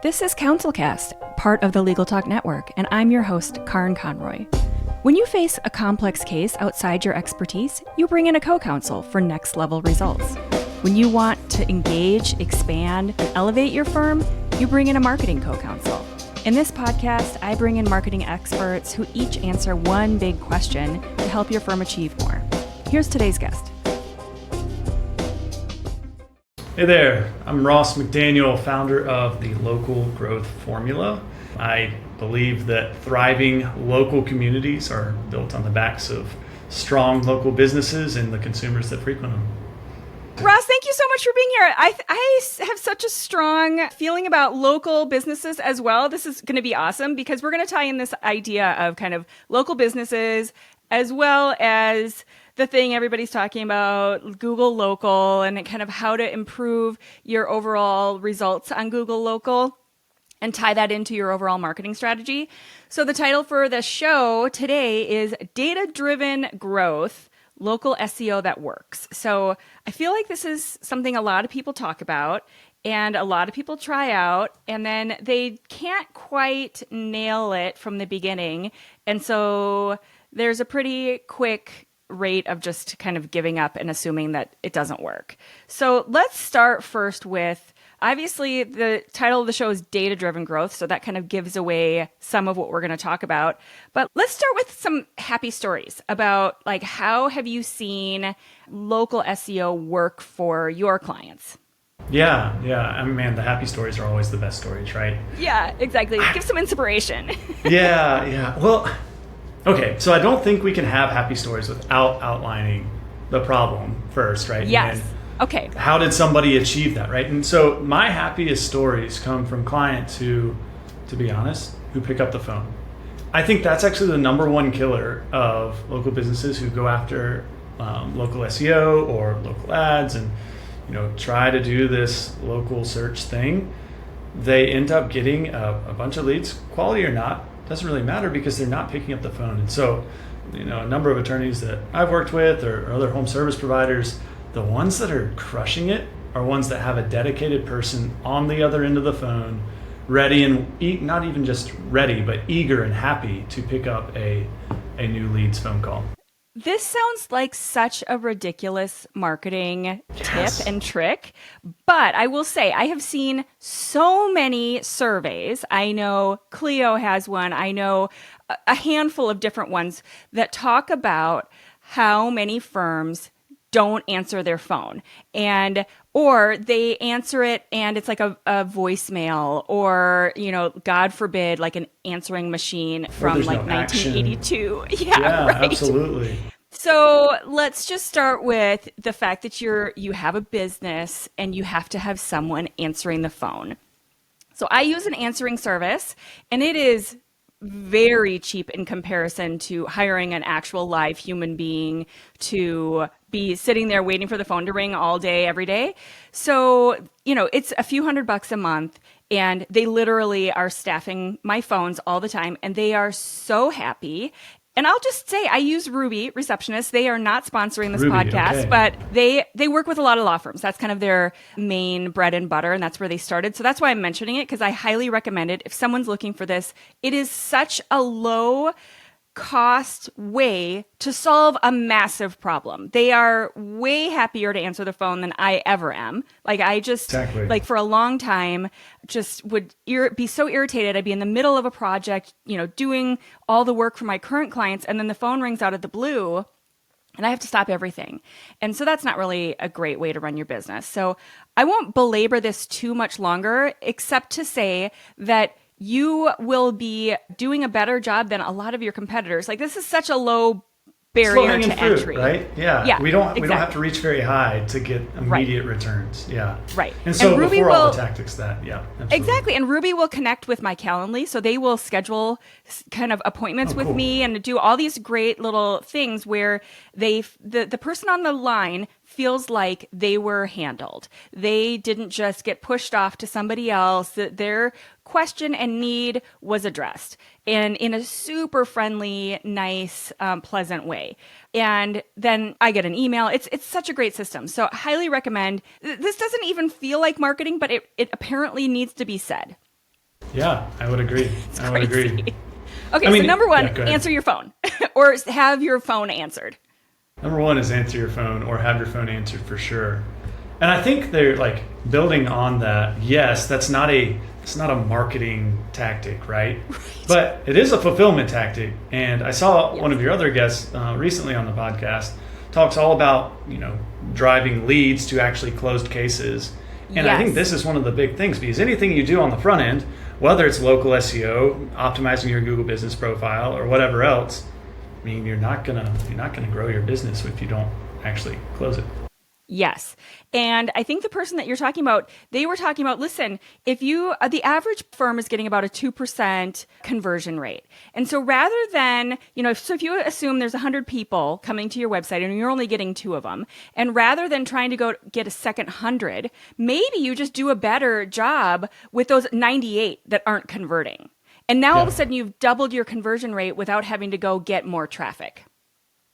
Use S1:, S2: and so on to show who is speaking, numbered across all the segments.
S1: This is CounselCast, part of the Legal Talk Network, and I'm your host, Karin Conroy. When you face a complex case outside your expertise, you bring in a co-counsel for next-level results. When you want to engage, expand, and elevate your firm, you bring in a marketing co-counsel. In this podcast, I bring in marketing experts who each answer one big question to help your firm achieve more. Here's today's guest.
S2: Hey there, I'm Ross McDaniel, founder of the Local Growth Formula. I believe that thriving local communities are built on the backs of strong local businesses and the consumers that frequent them.
S1: Ross, thank you so much for being here. I have such a strong feeling about local businesses as well. This is going to be awesome because we're going to tie in this idea of kind of local businesses as well as the thing everybody's talking about, Google Local, and kind of how to improve your overall results on Google Local and tie that into your overall marketing strategy. So the title for the show today is Data-Driven Growth, Local SEO That Works. So I feel like this is something a lot of people talk about and a lot of people try out, and then they can't quite nail it from the beginning. And so there's a pretty quick rate of just kind of giving up and assuming that it doesn't work. So let's start first with, obviously the title of the show is Data-Driven Growth, so that kind of gives away some of what we're going to talk about. But let's start with some happy stories about like how have you seen local SEO work for your clients?
S2: Yeah. I mean, man, the happy stories are always the best stories, right?
S1: Yeah, exactly. Give some inspiration.
S2: Yeah. Well, okay, so I don't think we can have happy stories without outlining the problem first, right?
S1: Yes.
S2: And
S1: okay.
S2: how did somebody achieve that, right? And so my happiest stories come from clients who, to be honest, who pick up the phone. I think that's actually the number one killer of local businesses who go after local SEO or local ads and try to do this local search thing. They end up getting a bunch of leads, quality or not. Doesn't really matter because they're not picking up the phone. And so, a number of attorneys that I've worked with or other home service providers, the ones that are crushing it are ones that have a dedicated person on the other end of the phone, ready and not even just ready, but eager and happy to pick up a new leads phone call.
S1: This sounds like such a ridiculous marketing tip and trick, but I will say I have seen so many surveys. I know Clio has one. I know a handful of different ones that talk about how many firms don't answer their phone or they answer it and it's like a voicemail or, God forbid, like an answering machine from like 1982.
S2: Yeah,
S1: right.
S2: Absolutely.
S1: So let's just start with the fact that you have a business and you have to have someone answering the phone. So I use an answering service and it is very cheap in comparison to hiring an actual live human being to be sitting there waiting for the phone to ring all day, every day. So, it's a few $100 a month and they literally are staffing my phones all the time and they are so happy. And I'll just say I use Ruby Receptionist. They are not sponsoring this podcast,
S2: okay.
S1: But they work with a lot of law firms. That's kind of their main bread and butter, and that's where they started. So that's why I'm mentioning it, because I highly recommend it if someone's looking for this. It is such a low cost way to solve a massive problem. They are way happier to answer the phone than I ever am. Like I just,
S2: Exactly.
S1: like for a long time, just would be so irritated. I'd be in the middle of a project, doing all the work for my current clients, and then the phone rings out of the blue and I have to stop everything. And so that's not really a great way to run your business. So I won't belabor this too much longer, except to say that you will be doing a better job than a lot of your competitors. Like this is such a low barrier to entry,
S2: right? Yeah. We don't have to reach very high to get immediate returns. Yeah.
S1: Right.
S2: And so before all the tactics absolutely.
S1: Exactly. And Ruby will connect with my Calendly. So they will schedule kind of appointments with me and do all these great little things where the person on the line feels like they were handled. They didn't just get pushed off to somebody else. Their question and need was addressed and in a super friendly, nice, pleasant way. And then I get an email. It's such a great system. So highly recommend. This doesn't even feel like marketing, but it apparently needs to be said.
S2: Yeah, I would agree. I would agree.
S1: Okay, so number one, answer your phone or have your phone answered.
S2: Number one is answer your phone or have your phone answered for sure. And I think they're like building on that. Yes, it's not a marketing tactic, right? But it is a fulfillment tactic. And I saw one of your other guests recently on the podcast talks all about, driving leads to actually closed cases. And I think this is one of the big things, because anything you do on the front end, whether it's local SEO, optimizing your Google business profile, or whatever else, I mean, you're not gonna grow your business if you don't actually close it.
S1: Yes. And I think the person that you're talking about, they were talking about, listen, if the average firm is getting about a 2% conversion rate. And so rather than, so if you assume there's 100 people coming to your website and you're only getting 2 of them, and rather than trying to go get a second 100, maybe you just do a better job with those 98 that aren't converting. And now all of a sudden you've doubled your conversion rate without having to go get more traffic.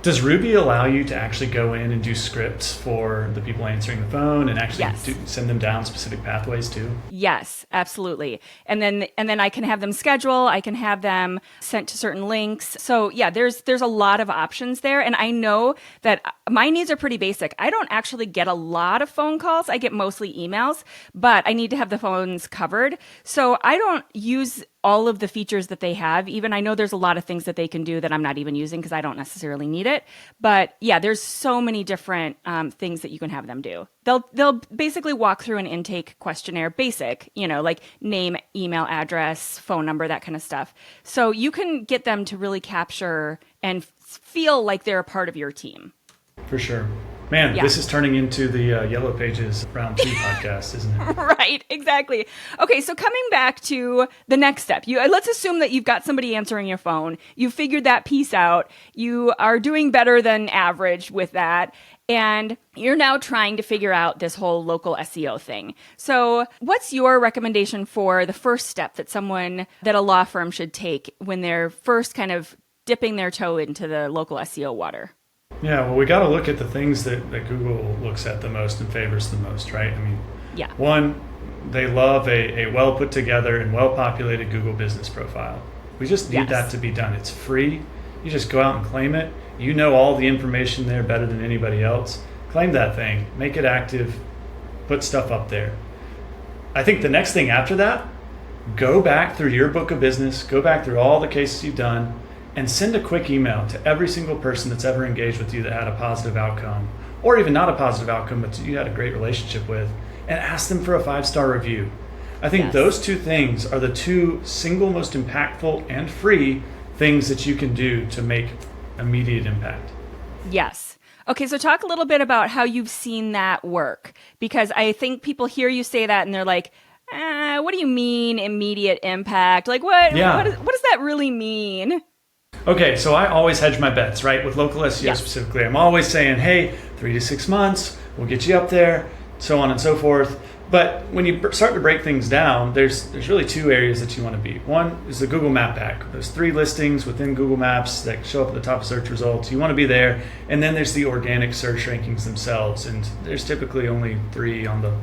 S2: Does Ruby allow you to actually go in and do scripts for the people answering the phone and actually send them down specific pathways too?
S1: Yes, absolutely. And then I can have them schedule. I can have them sent to certain links. So yeah, there's a lot of options there. And I know that my needs are pretty basic. I don't actually get a lot of phone calls. I get mostly emails, but I need to have the phones covered. So I don't use all of the features that they have. Even I know there's a lot of things that they can do that I'm not even using because I don't necessarily need it. But yeah, there's so many different things that you can have them do. They'll basically walk through an intake questionnaire, basic, like name, email address, phone number, that kind of stuff. So you can get them to really capture and feel like they're a part of your team.
S2: For sure. Man, this is turning into the Yellow Pages Round 2 podcast, isn't it?
S1: Right, exactly. Okay, so coming back to the next step, let's assume that you've got somebody answering your phone. You figured that piece out. You are doing better than average with that. And you're now trying to figure out this whole local SEO thing. So what's your recommendation for the first step that a law firm should take when they're first kind of dipping their toe into the local SEO water?
S2: Yeah, well, we got to look at the things that Google looks at the most and favors the most, right? I mean, one, they love a well put together and well populated Google business profile. We just need that to be done. It's free. You just go out and claim it. You know all the information there better than anybody else. Claim that thing, make it active, put stuff up there. I think the next thing after that, go back through your book of business, go back through all the cases you've done, and send a quick email to every single person that's ever engaged with you that had a positive outcome, or even not a positive outcome, but you had a great relationship with, and ask them for a 5-star review. I think those two things are the two single most impactful and free things that you can do to make immediate impact.
S1: Yes. Okay, so talk a little bit about how you've seen that work, because I think people hear you say that and they're like, what do you mean immediate impact? Like what does that really mean?
S2: Okay, so I always hedge my bets, right? With local SEO specifically, I'm always saying, hey, 3 to 6 months, we'll get you up there, so on and so forth. But when you start to break things down, there's really 2 areas that you want to be. One is the Google Map Pack. There's 3 listings within Google Maps that show up at the top of search results. You want to be there. And then there's the organic search rankings themselves. And there's typically only 3 on the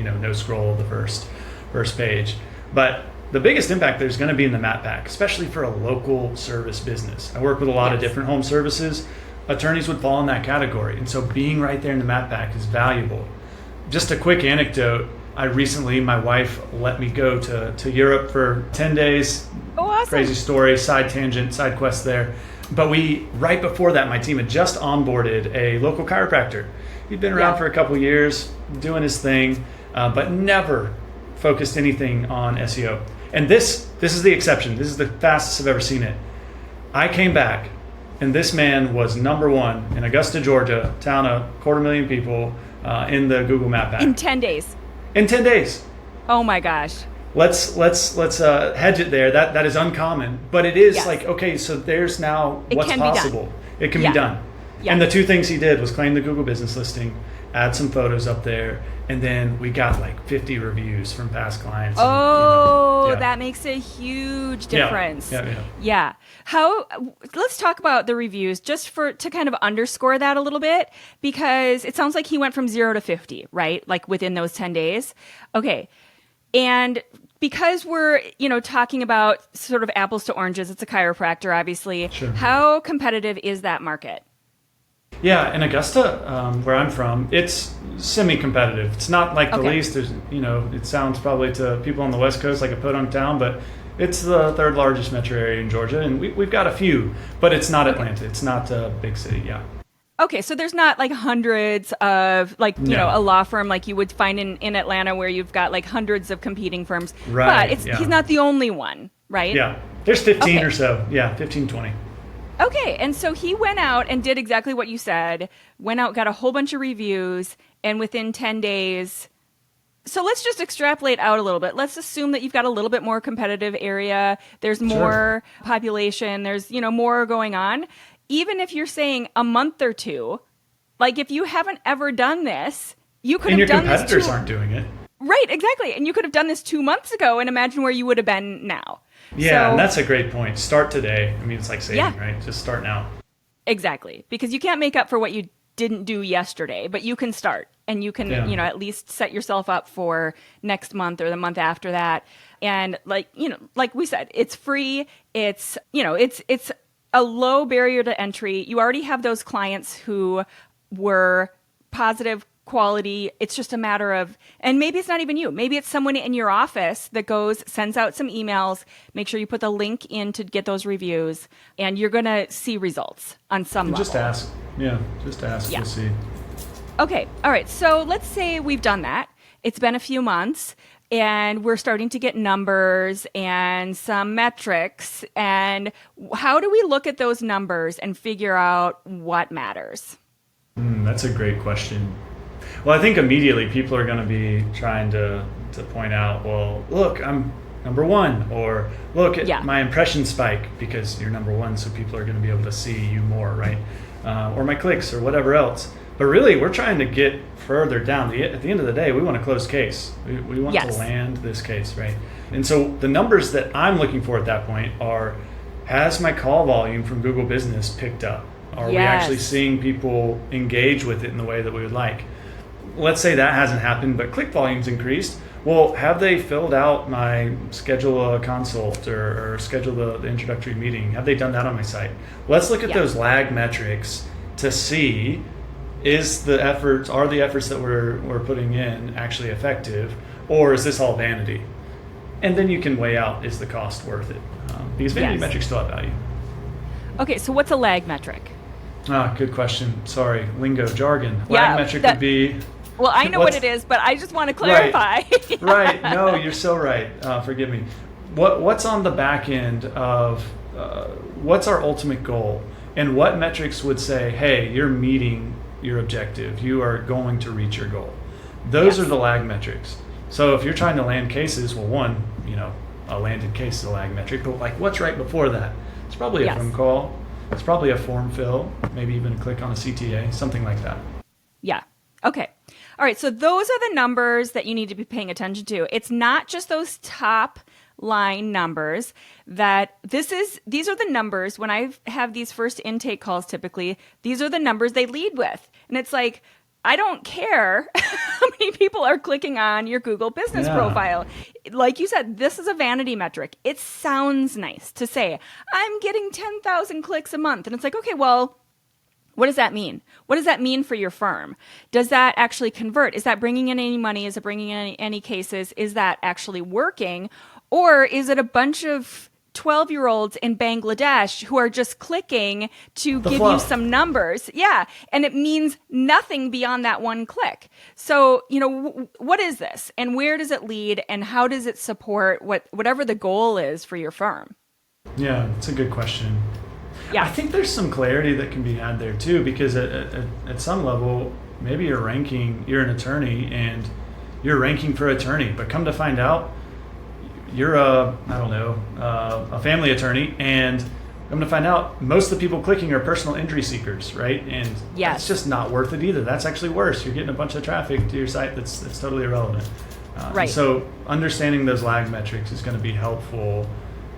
S2: no scroll of the first page. But the biggest impact there's going to be in the Map Pack, especially for a local service business. I work with a lot of different home services. Attorneys would fall in that category. And so being right there in the Map Pack is valuable. Just a quick anecdote. My wife let me go to Europe for 10 days.
S1: Oh, awesome.
S2: Crazy story, side tangent, side quest there. But right before that, my team had just onboarded a local chiropractor. He'd been around for a couple years, doing his thing, but never focused anything on SEO. And this is the exception. This is the fastest I've ever seen it. I came back, and this man was number 1 in Augusta, Georgia, town of 250,000 people, in the Google Map Pack.
S1: In 10 days.
S2: In 10 days.
S1: Oh my gosh.
S2: Let's hedge it there. That is uncommon, but it is like, okay, so there's now what's possible. It can be done. Yeah. And the 2 things he did was claim the Google business listing, add some photos up there, and then we got like 50 reviews from past clients.
S1: That makes a huge difference. Yeah. Let's talk about the reviews just to kind of underscore that a little bit, because it sounds like he went from 0 to 50, right? Like within those 10 days. Okay. And because we're, talking about sort of apples to oranges, it's a chiropractor, obviously.
S2: Sure.
S1: How competitive is that market?
S2: Yeah, in Augusta, where I'm from, it's semi-competitive. It's not like the least. There's, it sounds probably to people on the West Coast like a podunk town, but it's the third largest metro area in Georgia, and we've got a few, but it's not Atlanta. It's not a big city. Yeah.
S1: Okay, so there's not like hundreds of a law firm like you would find in Atlanta where you've got like hundreds of competing firms.
S2: Right.
S1: But he's not the only one, right?
S2: Yeah. There's 15 or so. Yeah, 15, 20.
S1: Okay, and so he went out and did exactly what you said, went out, got a whole bunch of reviews, and within 10 days... So let's just extrapolate out a little bit. Let's assume that you've got a little bit more competitive area. There's more population. There's, more going on. Even if you're saying a month or two, like if you haven't ever done this, you could have done this.
S2: And your competitors aren't doing it.
S1: Right, exactly. And you could have done this 2 months ago and imagine where you would have been now.
S2: Yeah, and that's a great point. Start today. I mean, it's like saying, right? Just start now.
S1: Exactly. Because you can't make up for what you didn't do yesterday, but you can start and you can, at least set yourself up for next month or the month after that. And like we said, it's free. It's, it's a low barrier to entry. You already have those clients who were positive quality. It's just a matter of, and maybe it's not even you. Maybe it's someone in your office that sends out some emails. Make sure you put the link in to get those reviews, and you're going to see results on some level.
S2: Just ask. Yeah, just ask. You'll see.
S1: Okay. All right. So let's say we've done that. It's been a few months, and we're starting to get numbers and some metrics. And how do we look at those numbers and figure out what matters?
S2: That's a great question. Well, I think immediately people are going to be trying to point out, well, look, I'm number one, or look at my impression spike because you're number one, so people are going to be able to see you more, right? Or my clicks or whatever else. But really, we're trying to get further down. At the end of the day, we want a closed case. We want to land this case, right? And so the numbers that I'm looking for at that point are, has my call volume from Google Business picked up? Are we actually seeing people engage with it in the way that we would like? Let's say that hasn't happened, but click volume's increased. Well, have they filled out my schedule a consult or schedule the introductory meeting? Have they done that on my site? Let's look at those lag metrics to see, are the efforts that we're putting in actually effective, or is this all vanity? And then you can weigh out, is the cost worth it? Because vanity metrics still have value.
S1: Okay, so what's a lag metric?
S2: Good question. Sorry, lingo, jargon. Lag metric would be...
S1: Well, I know what it is, but I just want to clarify.
S2: Right. No, you're so right. Forgive me. What's on the back end of what's our ultimate goal? And what metrics would say, hey, you're meeting your objective. You are going to reach your goal. Those are the lag metrics. So if you're trying to land cases, well, one, a landed case is a lag metric. But like, what's right before that? It's probably a phone call. It's probably a form fill. Maybe even a click on a CTA, something like that. Yeah.
S1: Okay. All right. So those are the numbers that you need to be paying attention to. It's not just those top line numbers these are the numbers when I have these first intake calls, typically, these are the numbers they lead with. And it's like, I don't care how many people are clicking on your Google business profile. Like you said, this is a vanity metric. It sounds nice to say, I'm getting 10,000 clicks a month. And it's like, okay, well, what does that mean? What does that mean for your firm? Does that actually convert? Is that bringing in any money? Is it bringing in any cases? Is that actually working? Or is it a bunch of 12-year-olds in Bangladesh who are just clicking to give you some numbers? Yeah. And it means nothing beyond that one click. So, what is this? And where does it lead? And how does it support whatever the goal is for your firm?
S2: Yeah, that's a good question.
S1: Yeah.
S2: I think there's some clarity that can be had there too, because at some level, maybe you're an attorney and you're ranking for attorney, but come to find out, you're a family attorney, and I'm going to find out most of the people clicking are personal injury seekers, right? And that's just not worth it either. That's actually worse. You're getting a bunch of traffic to your site that's totally irrelevant. Right. So understanding those lag metrics is going to be helpful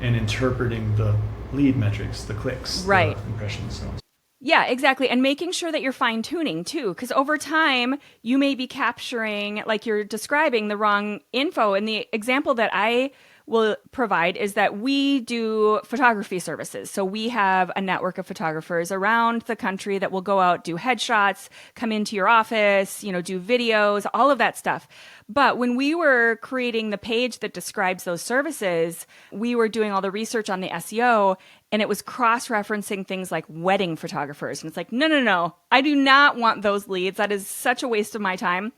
S2: in interpreting the lead metrics, the clicks, the impressions, so on.
S1: Yeah, exactly. And making sure that you're fine tuning too, because over time you may be capturing, like you're describing, the wrong info. And the example that I will provide is that we do photography services. So we have a network of photographers around the country that will go out, do headshots, come into your office, do videos, all of that stuff. But when we were creating the page that describes those services, we were doing all the research on the SEO, and it was cross-referencing things like wedding photographers. And it's like, no. I do not want those leads. That is such a waste of my time.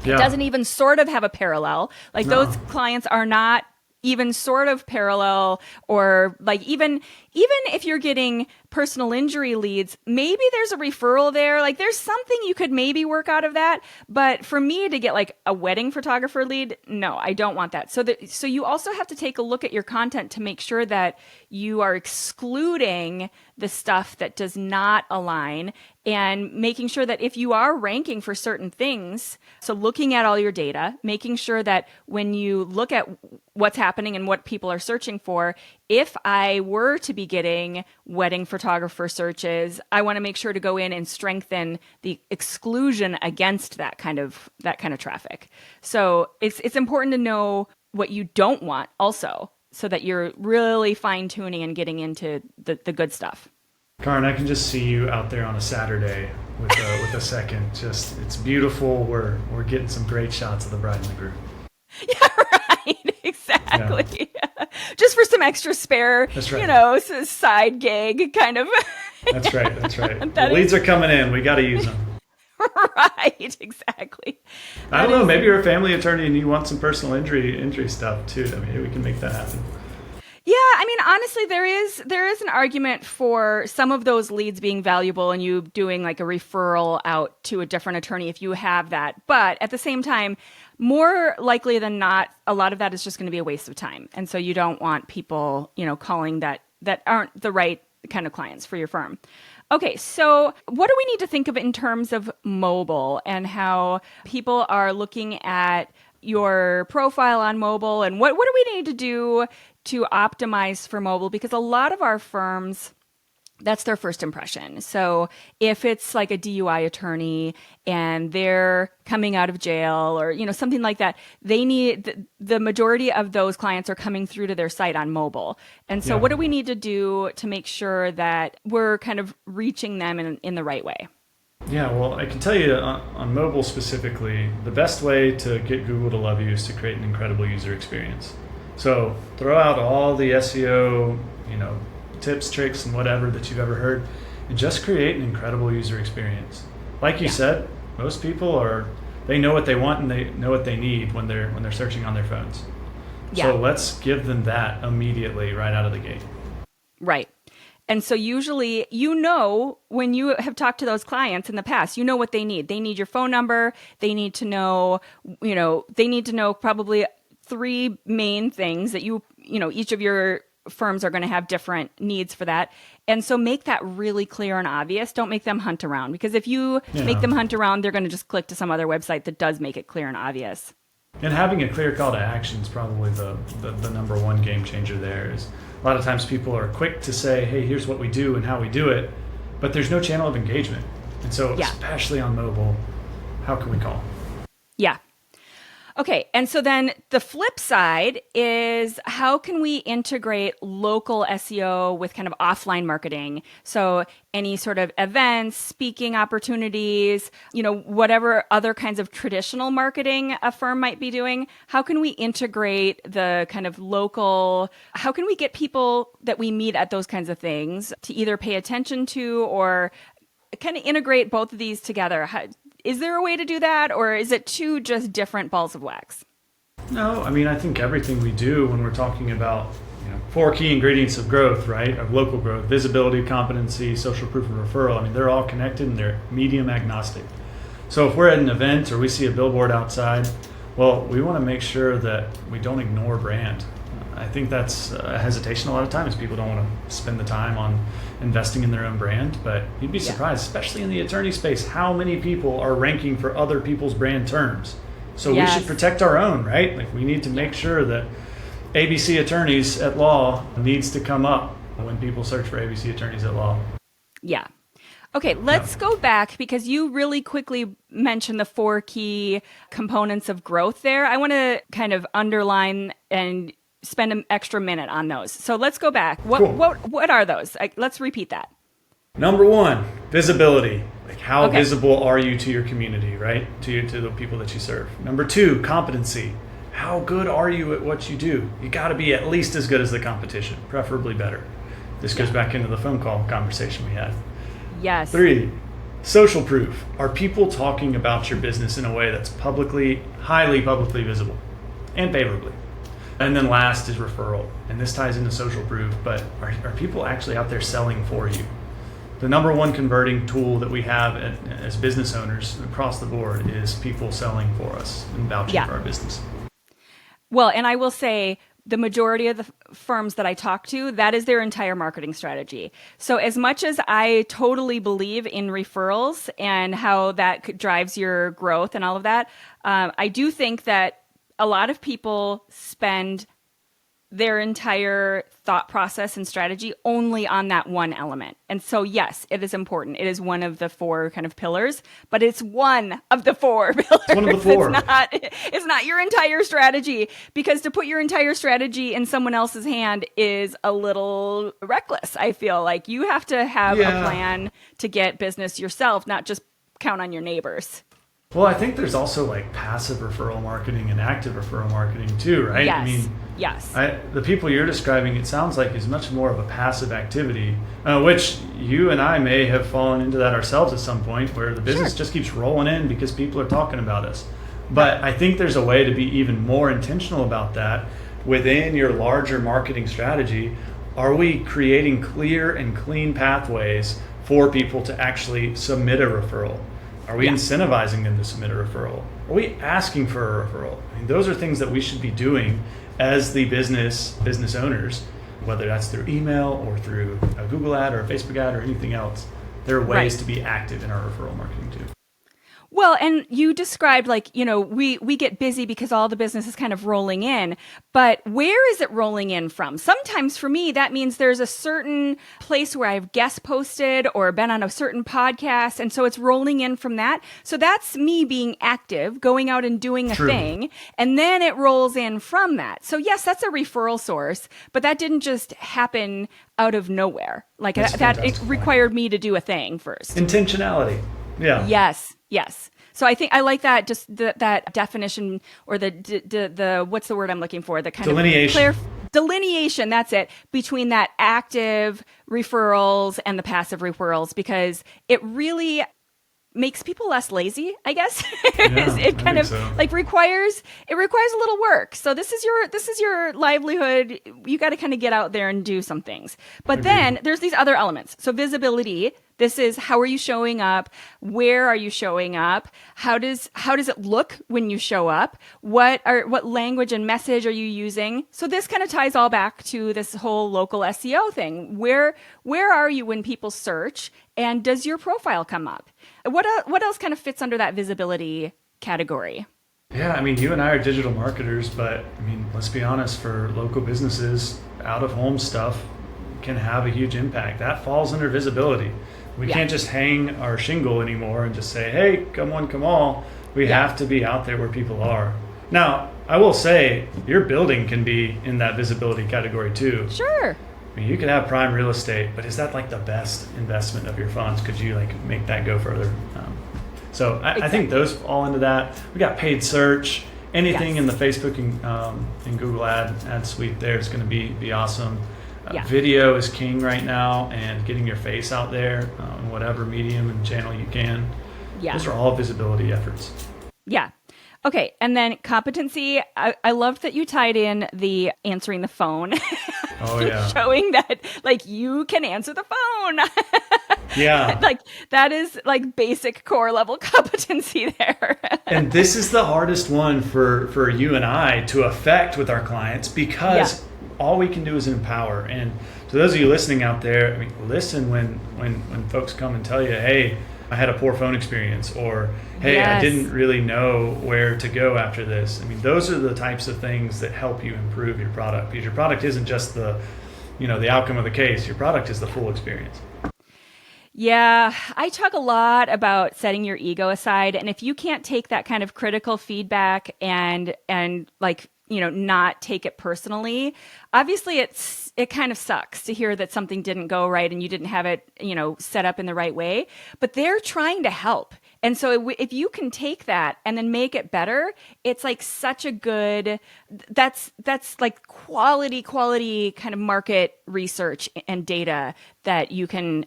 S2: Yeah.
S1: It doesn't even sort of have a parallel. Like those clients are not even sort of parallel, or like even if you're getting personal injury leads, maybe there's a referral there. Like there's something you could maybe work out of that. But for me to get like a wedding photographer lead, no, I don't want that. So you also have to take a look at your content to make sure that you are excluding the stuff that does not align, and making sure that if you are ranking for certain things, so looking at all your data, making sure that when you look at what's happening and what people are searching for, if I were to be getting wedding photographer searches, I want to make sure to go in and strengthen the exclusion against that kind of traffic. So it's important to know what you don't want also, so that you're really fine tuning and getting into the good stuff.
S2: Karin, I can just see you out there on a Saturday with a second. Just, it's beautiful. We're getting some great shots of the bride and the groom.
S1: Yeah, right. Exactly. Yeah. Just for some extra spare,
S2: That's right.
S1: Side gig kind of.
S2: That's right. The leads are coming in. We got to use them.
S1: Right. Exactly.
S2: I don't know. Maybe you're a family attorney and you want some personal injury stuff too. I mean, we can make that happen.
S1: Yeah, I mean, honestly, there is an argument for some of those leads being valuable and you doing like a referral out to a different attorney if you have that. But at the same time, more likely than not, a lot of that is just going to be a waste of time. And so you don't want people, calling that aren't the right kind of clients for your firm. Okay, so what do we need to think of in terms of mobile and how people are looking at your profile on mobile, and what do we need to do to optimize for mobile? Because a lot of our firms, that's their first impression. So if it's like a DUI attorney and they're coming out of jail or, something like that, they need, the majority of those clients are coming through to their site on mobile. And so what do we need to do to make sure that we're kind of reaching them in the right way?
S2: Yeah, well, I can tell you on mobile specifically, the best way to get Google to love you is to create an incredible user experience. So throw out all the SEO, tips, tricks, and whatever that you've ever heard, and just create an incredible user experience. Like you said, most people they know what they want and they know what they need when they're searching on their phones. Yeah. So let's give them that immediately right out of the gate. Right.
S1: And so usually, when you have talked to those clients in the past, what they need. They need your phone number. They need to know, probably 3 main things that each of your firms are going to have different needs for that. And so make that really clear and obvious. Don't make them hunt around, because if you make them hunt around, they're going to just click to some other website that does make it clear and obvious.
S2: And having a clear call to action is probably the number one game changer there. Is a lot of times people are quick to say, hey, here's what we do and how we do it, but there's no channel of engagement. And so especially on mobile, how can we call?
S1: Yeah. Okay, and so then the flip side is, how can we integrate local SEO with kind of offline marketing? So any sort of events, speaking opportunities, whatever other kinds of traditional marketing a firm might be doing, how can we integrate the kind of local, how can we get people that we meet at those kinds of things to either pay attention to or kind of integrate both of these together? Is there a way to do that, or is it 2 just different balls of wax?
S2: No, I mean, I think everything we do when we're talking about 4 key ingredients of growth, right? Of local growth: visibility, competency, social proof, and referral. I mean, they're all connected and they're medium agnostic. So if we're at an event or we see a billboard outside, well, we want to make sure that we don't ignore brand. I think that's a hesitation a lot of times. People don't want to spend the time on investing in their own brand, but you'd be surprised, especially in the attorney space, how many people are ranking for other people's brand terms. So we should protect our own, right? Like, we need to make sure that ABC Attorneys at Law needs to come up when people search for ABC Attorneys at Law.
S1: Yeah. Okay, let's go back because you really quickly mentioned the 4 key components of growth there. I want to kind of underline and spend an extra minute on those. So let's go back. What are those? Let's repeat that.
S2: Number 1, visibility. Like how visible are you to your community, right? To the people that you serve. Number 2, competency. How good are you at what you do? You got to be at least as good as the competition, preferably better. This goes back into the phone call conversation we had.
S1: Yes.
S2: 3, social proof. Are people talking about your business in a way that's highly publicly visible and favorably? And then last is referral. And this ties into social proof, but are people actually out there selling for you? The number 1 converting tool that we have as business owners across the board is people selling for us and vouching for our business.
S1: Well, and I will say the majority of the firms that I talk to, that is their entire marketing strategy. So as much as I totally believe in referrals and how that drives your growth and all of that, I do think that a lot of people spend their entire thought process and strategy only on that one element. And so, yes, it is important. It is one of the 4 kind of pillars, but it's one of the 4 pillars.
S2: One of the 4.
S1: It's not your entire strategy, because to put your entire strategy in someone else's hand is a little reckless. I feel like you have to have a plan to get business yourself, not just count on your neighbors.
S2: Well, I think there's also like passive referral marketing and active referral marketing too, right?
S1: Yes.
S2: I mean,
S1: yes.
S2: The people you're describing, it sounds like is much more of a passive activity, which you and I may have fallen into that ourselves at some point, where the business just keeps rolling in because people are talking about us. But I think there's a way to be even more intentional about that within your larger marketing strategy. Are we creating clear and clean pathways for people to actually submit a referral? Are we incentivizing them to submit a referral? Are we asking for a referral? I mean, those are things that we should be doing as the business owners, whether that's through email or through a Google ad or a Facebook ad or anything else. There are ways to be active in our referral marketing too.
S1: Well, and you described we get busy because all the business is kind of rolling in, but where is it rolling in from? Sometimes for me, that means there's a certain place where I've guest posted or been on a certain podcast. And so it's rolling in from that. So that's me being active, going out and doing a thing. And then it rolls in from that. So yes, that's a referral source, but that didn't just happen out of nowhere. Like it required me to do a thing first.
S2: Intentionality. Yeah.
S1: Yes. So I think I like that, just that definition, or the what's the word I'm looking for? The kind
S2: delineation.
S1: Delineation, that's it, between that active referrals and the passive referrals, because it really makes people less lazy, I guess. It kind of requires a little work. So this is your livelihood. You got to kind of get out there and do some things. But then there's these other elements. So visibility. This is, how are you showing up? Where are you showing up? How does it look when you show up? What language and message are you using? So this kind of ties all back to this whole local SEO thing. Where are you when people search? And does your profile come up? What else kind of fits under that visibility category?
S2: Yeah, I mean, you and I are digital marketers, but I mean, let's be honest, for local businesses, out of home stuff can have a huge impact. That falls under visibility. We can't just hang our shingle anymore and just say, hey, come one, come all. We have to be out there where people are. Now, I will say your building can be in that visibility category too.
S1: Sure.
S2: I mean, you could have prime real estate, but is that like the best investment of your funds? Could you like make that go further? I think those fall into that. We got paid search. Anything in the Facebook and Google ad suite there is going to be awesome. Video is king right now, and getting your face out there in whatever medium and channel you can. Those are all visibility efforts. Yeah.
S1: Okay, and then competency. I loved that you tied in the answering the phone.
S2: Oh yeah.
S1: Showing that like you can answer the phone.
S2: Yeah.
S1: Like that is like basic core level competency there.
S2: And this is the hardest one for you and I to affect with our clients, because all we can do is empower. And to those of you listening out there, I mean, listen when folks come and tell you, hey, I had a poor phone experience, or hey, I didn't really know where to go after this. I mean, those are the types of things that help you improve your product, because your product isn't just the outcome of the case. Your product is the full experience.
S1: Yeah, I talk a lot about setting your ego aside, and if you can't take that kind of critical feedback and like, not take it personally, obviously it kind of sucks to hear that something didn't go right and you didn't have it, set up in the right way, but they're trying to help. And so if you can take that and then make it better, it's like such a good, that's like quality kind of market research and data that you can,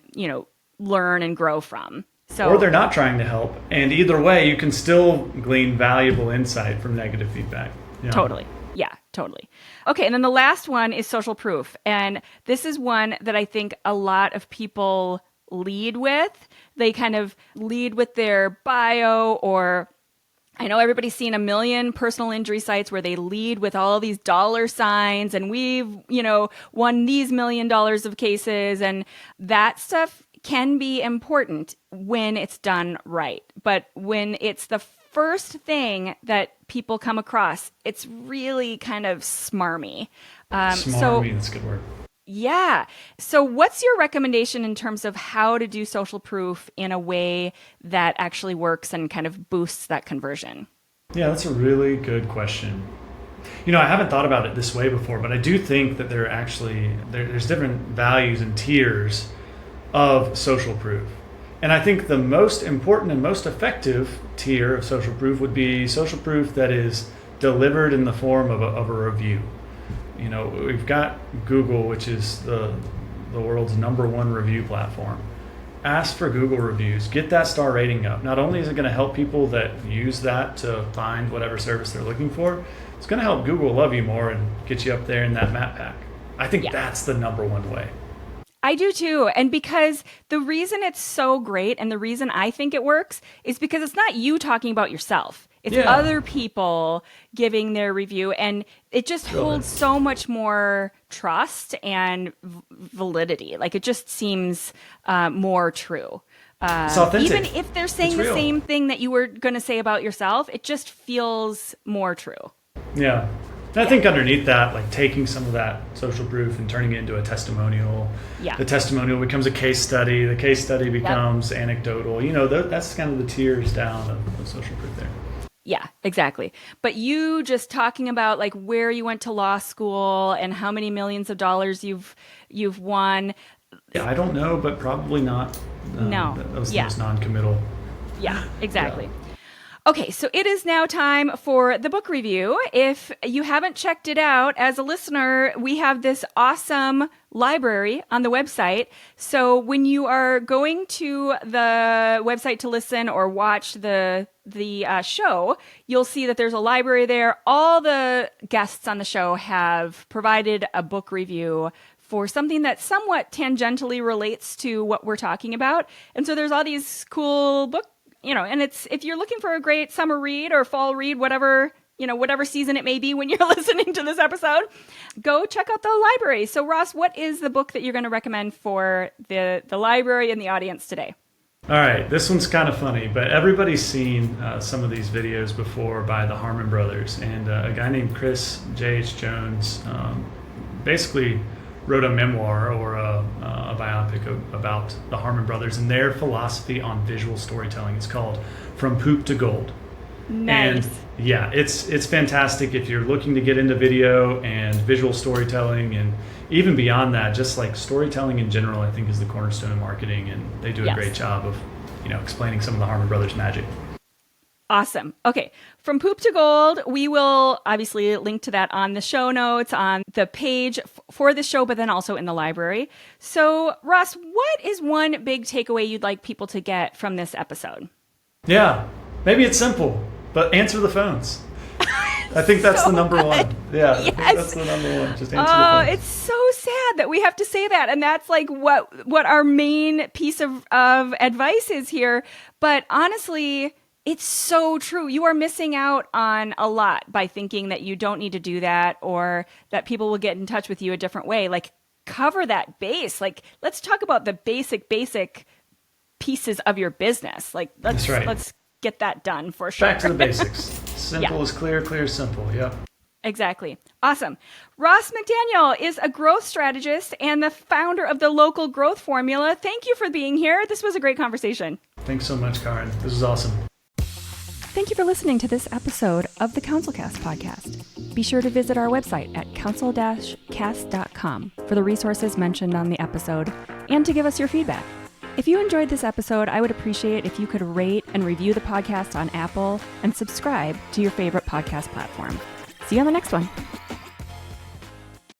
S1: learn and grow from. So,
S2: Or they're not trying to help. And either way, you can still glean valuable insight from negative feedback. Yeah.
S1: Totally. Yeah, totally. Okay, and then the last one is social proof. And this is one that I think a lot of people lead with. They kind of lead with their bio, or I know everybody's seen a million personal injury sites where they lead with all these dollar signs and we've, won these $1 million of cases, and that stuff can be important when it's done right. But when it's the first thing that people come across, it's really kind of smarmy.
S2: Smarmy, that's a good word.
S1: Yeah. So what's your recommendation in terms of how to do social proof in a way that actually works and kind of boosts that conversion?
S2: Yeah, that's a really good question. I haven't thought about it this way before, but I do think that there's different values and tiers of social proof. And I think the most important and most effective tier of social proof would be social proof that is delivered in the form of a review. We've got Google, which is the world's #1 review platform. Ask for Google reviews, get that star rating up. Not only is it going to help people that use that to find whatever service they're looking for, it's going to help Google love you more and get you up there in that map pack. I think that's the #1 way.
S1: I do too. And because the reason it's so great and the reason I think it works is because it's not you talking about yourself. It's other people giving their review, and it just holds so much more trust and validity. Like, it just seems more true.
S2: It's authentic.
S1: Even if they're saying the same thing that you were going to say about yourself, it just feels more true.
S2: Yeah. And I think underneath that, like taking some of that social proof and turning it into a testimonial.
S1: Yeah.
S2: The testimonial becomes a case study. The case study becomes anecdotal. That's kind of the tiers down of social proof there.
S1: Yeah, exactly. But you just talking about like where you went to law school and how many millions of dollars you've won.
S2: Yeah, I don't know, but probably not.
S1: No.
S2: That was the most non-committal.
S1: Yeah, exactly. Yeah. Okay, so it is now time for the book review. If you haven't checked it out, as a listener, we have this awesome library on the website. So when you are going to the website to listen or watch the show, you'll see that there's a library there. All the guests on the show have provided a book review for something that somewhat tangentially relates to what we're talking about. And so there's all these cool books. And it's, if you're looking for a great summer read or fall read, whatever season it may be when you're listening to this episode, go check out the library. So Ross, what is the book that you're going to recommend for the library and the audience today?
S2: All right, this one's kind of funny, but everybody's seen some of these videos before by the Harmon brothers, and a guy named Chris J.H. Jones basically wrote a memoir or a biopic about the Harmon brothers and their philosophy on visual storytelling. It's called From Poop to Gold.
S1: Nice.
S2: And yeah, it's fantastic if you're looking to get into video and visual storytelling, and even beyond that, just like storytelling in general, I think is the cornerstone of marketing, and they do a great job of explaining some of the Harmon brothers' magic.
S1: Awesome. Okay. From Poop to Gold, we will obviously link to that on the show notes, on the page for the show, but then also in the library. So, Ross, what is one big takeaway you'd like people to get from this episode?
S2: Yeah, maybe it's simple, but answer the phones. I think that's the number one. Yeah,
S1: yes.
S2: I think that's the number one. Just answer the phones.
S1: It's so sad that we have to say that. And that's like what our main piece of advice is here. But honestly, it's so true. You are missing out on a lot by thinking that you don't need to do that, or that people will get in touch with you a different way. Like, cover that base. Like, let's talk about the basic pieces of your business. Like, let's get that done for sure.
S2: Back to the basics. Simple is clear, clear is simple. Yep.
S1: Exactly. Awesome. Ross McDaniel is a growth strategist and the founder of the Local Growth Formula. Thank you for being here. This was a great conversation.
S2: Thanks so much, Karen. This is awesome.
S1: Thank you for listening to this episode of the CouncilCast podcast. Be sure to visit our website at council-cast.com for the resources mentioned on the episode and to give us your feedback. If you enjoyed this episode, I would appreciate if you could rate and review the podcast on Apple and subscribe to your favorite podcast platform. See you on the next one.